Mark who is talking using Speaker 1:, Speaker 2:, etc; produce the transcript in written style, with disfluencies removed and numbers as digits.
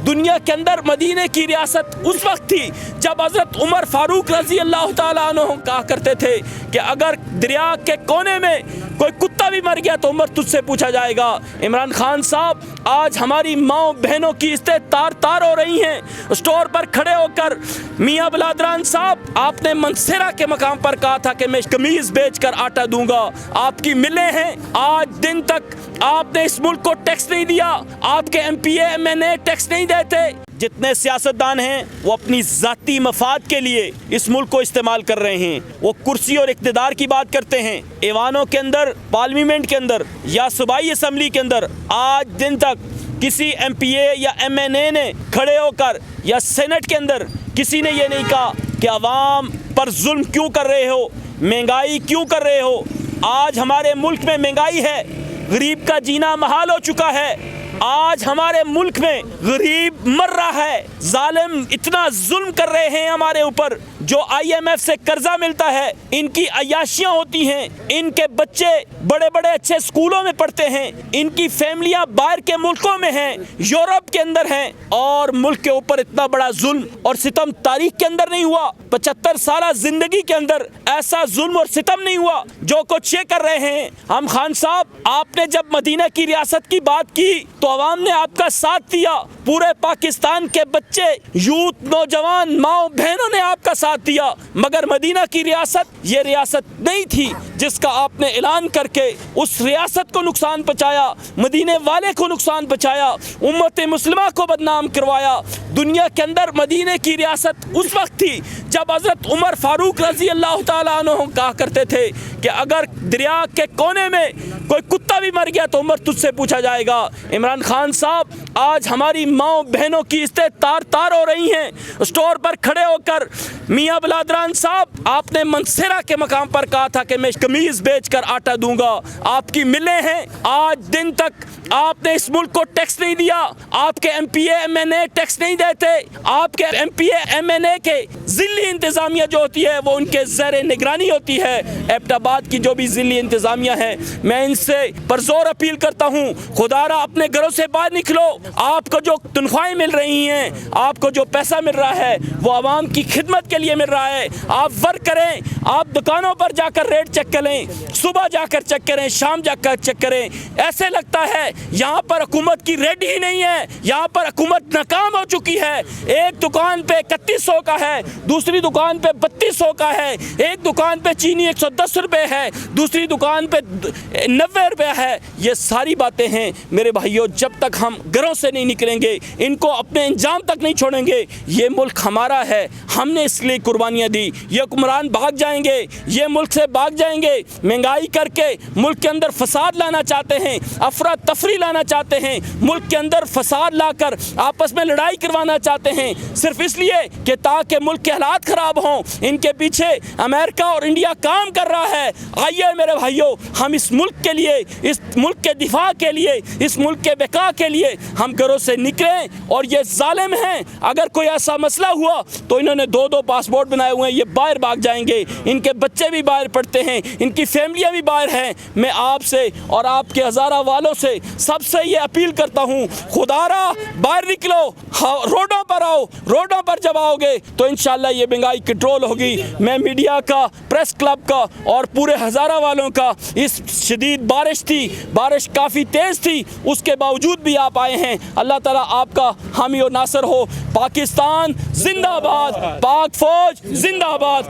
Speaker 1: दुनिया के अंदर मदीने की रियासत उस वक्त थी जब हज़रत उमर फारूक रज़ी अल्लाह ताला अन्हु कहा करते थे कि अगर दरिया के कोने में कोई कुत्ता भी मर गया तो उमर तुझसे पूछा जाएगा। इमरान खान साहब, आज हमारी माओ बहनों की इस्तें तार तार हो रही हैं। स्टोर पर खड़े होकर मियाँ बिलादरान साहब, आपने मंसेरा के मकाम पर कहा था कि मैं कमीज़ बेचकर आटा दूंगा। आपकी मिलें हैं, आज दिन तक आपने इस मुल्क को टैक्स नहीं दिया। आपके MPA MNA टैक्स नहीं देते। जितने सियासतदान हैं वो अपनी ज़ाती मफाद के लिए इस मुल्क को इस्तेमाल कर रहे हैं। वो कुर्सी और इक़्तिदार की बात करते हैं। ऐवानों के अंदर, पार्लियामेंट के अंदर या सूबाई असम्बली के अंदर आज दिन तक किसी MPA या MNA ने खड़े होकर, या सेनेट के अंदर किसी ने ये नहीं कहा कि अवाम पर जुल्म क्यों कर रहे हो, महंगाई क्यों कर रहे हो। आज हमारे मुल्क में महंगाई है, गरीब का जीना महाल हो चुका है। आज हमारे मुल्क में गरीब मर रहा है। जालिम इतना जुल्म कर रहे हैं हमारे ऊपर। जो IMF से कर्जा मिलता है, इनकी अयाशियाँ होती हैं। इनके बच्चे बड़े बड़े अच्छे स्कूलों में पढ़ते हैं। इनकी फैमिलियाँ बाहर के मुल्कों में हैं, यूरोप के अंदर हैं, और मुल्क के ऊपर इतना बड़ा जुल्म और सितम तारीख के अंदर नहीं हुआ। 75 साल जिंदगी के अंदर ऐसा जुल्म और सितम नहीं हुआ जो कुछ ये कर रहे हैं हम। खान साहब, आपने जब मदीना की रियासत की बात की तो अवाम ने आपका साथ दिया। पूरे पाकिस्तान के बच्चे, यूथ, नौजवान, माओ बहनों ने आपका साथ दिया। मगर मदीना की रियासत ये रियासत नहीं थी जिसका आपने ऐलान करके उस रियासत को नुकसान पहुंचाया, मदीने वाले को नुकसान पहुंचाया, उम्मत मुस्लिमा को बदनाम करवाया। दुनिया के अंदर मदीने की रियासत उस वक्त थी जब हज़रत उमर फारूक रज़ी अल्लाह ताला अन्हु कहा करते थे कि अगर दरिया के कोने में कोई कुत्ता भी मर गया तो उमर तुझसे पूछा जाएगा। इमरान खान साहब, आज हमारी माओ बहनों की इस्तें तार तार हो रही हैं। स्टोर पर खड़े होकर मियाँ बिलादरान साहब, आपने मंसेरा के मकाम पर कहा था कि मैं कमीज़ बेचकर आटा दूंगा। आपकी मिलें हैं, आज दिन तक आपने इस मुल्क को टैक्स नहीं दिया। आपके MPA MNA टैक्स नहीं देते। आपके MPA MNA के ज़िली इंतज़ामिया जो होती है वो उनके ज़ेर निगरानी होती है। एबटाबाद की जो भी ज़िली इंतज़ामिया है, मैं इनसे परज़ोर अपील करता हूँ, खुदारा अपने घरों से बाहर निकलो। आपको जो तनख्वाहें मिल रही हैं, आपको जो पैसा मिल रहा है वो आवाम की खिदमत के लिए मिल रहा है। आप वर्क करें, आप दुकानों पर जाकर रेट चेक करें, सुबह जाकर चेक करें, शाम जाकर चेक करें। ऐसे लगता है यहाँ पर हुकूमत की रेट ही नहीं है, यहाँ पर हुकूमत नाकाम हो चुकी है। एक दुकान पे 3100 का है, दूसरी दुकान पे 3200 का है, एक दुकान पे चीनी 110 रुपये है, दूसरी दुकान पे 90 रुपये है। ये सारी बातें हैं मेरे भाइयों, जब तक हम घरों से नहीं निकलेंगे, इनको अपने इंजाम तक नहीं छोड़ेंगे। ये मुल्क हमारा है, हमने इसलिए कुर्बानियाँ दी। ये हुक्मरान भाग जाएंगे, ये मुल्क से भाग जाएंगे। महंगाई करके मुल्क के अंदर फसाद लाना चाहते हैं, अफरा तफरी लाना चाहते हैं, मुल्क के अंदर फसाद लाकर आपस में लड़ाई करवाना चाहते हैं, सिर्फ इसलिए कि ताकि मुल्क के हालात ख़राब हों। इनके पीछे अमेरिका और इंडिया काम कर रहा है। आइए मेरे भाइयों, हम इस मुल्क के लिए, इस मुल्क के दिफा के लिए, इस मुल्क के बका के लिए हम घरों से निकलें। और ये जालिम हैं, अगर कोई ऐसा मसला हुआ तो इन्होंने 2-2 पासपोर्ट बनाए हुए हैं, ये बाहर भाग जाएंगे। इनके बच्चे भी बाहर पढ़ते हैं, इनकी फैमिलियाँ भी बाहर हैं। मैं आपसे और आपके हज़ारा वालों से सबसे ये अपील करता हूँ, खुदारा बाहर निकलो, रोडों पर आओ। रोडों पर जब आओगे तो इंशाल्लाह ये महंगाई कंट्रोल होगी। मैं मीडिया का, प्रेस क्लब का और पूरे हज़ारा वालों का, इस शदीद बारिश थी, बारिश काफ़ी तेज़ थी, उसके बावजूद भी आप आए हैं। अल्लाह ताला आपका हामी और नासर हो। पाकिस्तान जिंदाबाद, पाक फौज जिंदाबाद।